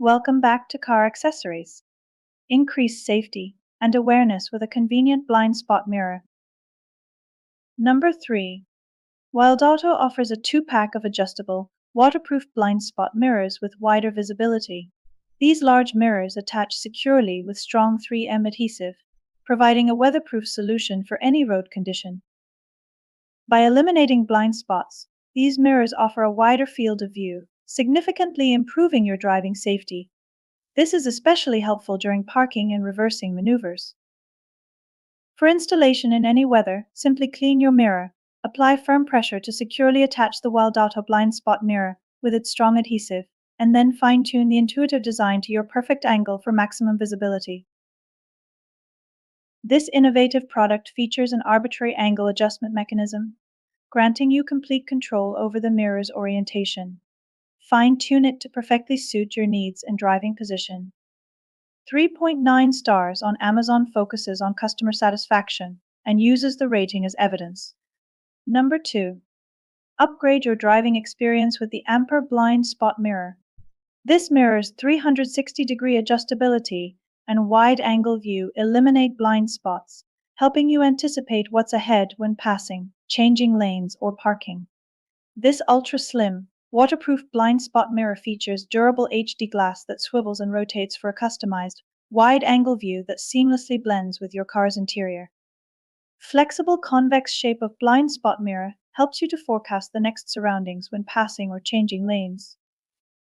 Welcome back to Car Accessories. Increase safety and awareness with a convenient blind spot mirror. Number 3. Wild Auto offers a 2-pack of adjustable, waterproof blind spot mirrors with wider visibility. These large mirrors attach securely with strong 3M adhesive, providing a weatherproof solution for any road condition. By eliminating blind spots, these mirrors offer a wider field of view, significantly improving your driving safety. This is especially helpful during parking and reversing maneuvers. For installation in any weather, simply clean your mirror, apply firm pressure to securely attach the Wild Auto blind spot mirror with its strong adhesive, and then fine-tune the intuitive design to your perfect angle for maximum visibility. This innovative product features an arbitrary angle adjustment mechanism, granting you complete control over the mirror's orientation. Fine-tune it to perfectly suit your needs and driving position. 3.9 stars on Amazon focuses on customer satisfaction and uses the rating as evidence. Number 2. Upgrade your driving experience with the Amper Blind Spot Mirror. This mirror's 360-degree adjustability and wide-angle view eliminate blind spots, helping you anticipate what's ahead when passing, changing lanes, or parking. This ultra-slim, waterproof blind spot mirror features durable HD glass that swivels and rotates for a customized, wide-angle view that seamlessly blends with your car's interior. Flexible convex shape of blind spot mirror helps you to forecast the next surroundings when passing or changing lanes.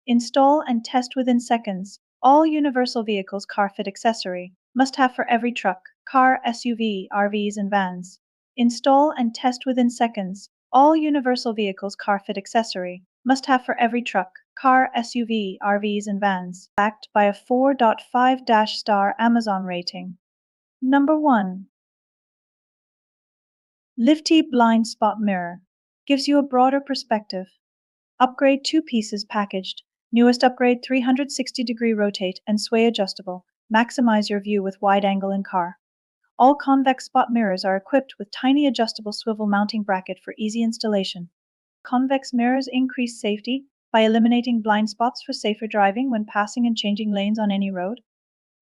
Install and test within seconds. All Universal Vehicles car fit accessory must have for every truck, car, SUV, RVs, and vans. Install and test within seconds. All Universal Vehicles car fit accessory must have for every truck, car, SUV, RVs, and vans, backed by a 4.5-star Amazon rating. Number 1. Lifty Blind Spot Mirror gives you a broader perspective. Upgrade 2 pieces packaged. Newest upgrade 360-degree rotate and sway adjustable. Maximize your view with wide angle in car. All convex spot mirrors are equipped with tiny adjustable swivel mounting bracket for easy installation. Convex mirrors increase safety by eliminating blind spots for safer driving when passing and changing lanes on any road.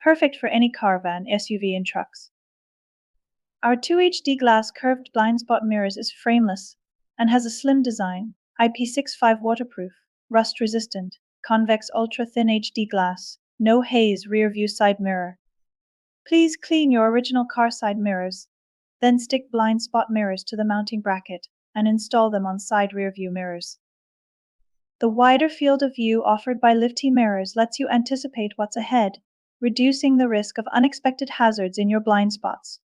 Perfect for any car, van, SUV, and trucks. Our 2 HD glass curved blind spot mirrors is frameless and has a slim design, IP65 waterproof, rust resistant, convex ultra thin HD glass, no haze rear view side mirror. Please clean your original car side mirrors, then stick blind spot mirrors to the mounting bracket and install them on side rear view mirrors. The wider field of view offered by Lifty mirrors lets you anticipate what's ahead, reducing the risk of unexpected hazards in your blind spots.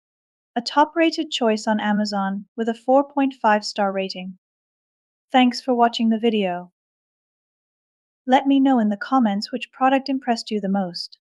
A top-rated choice on Amazon with a 4.5-star rating. Thanks for watching the video. Let me know in the comments which product impressed you the most.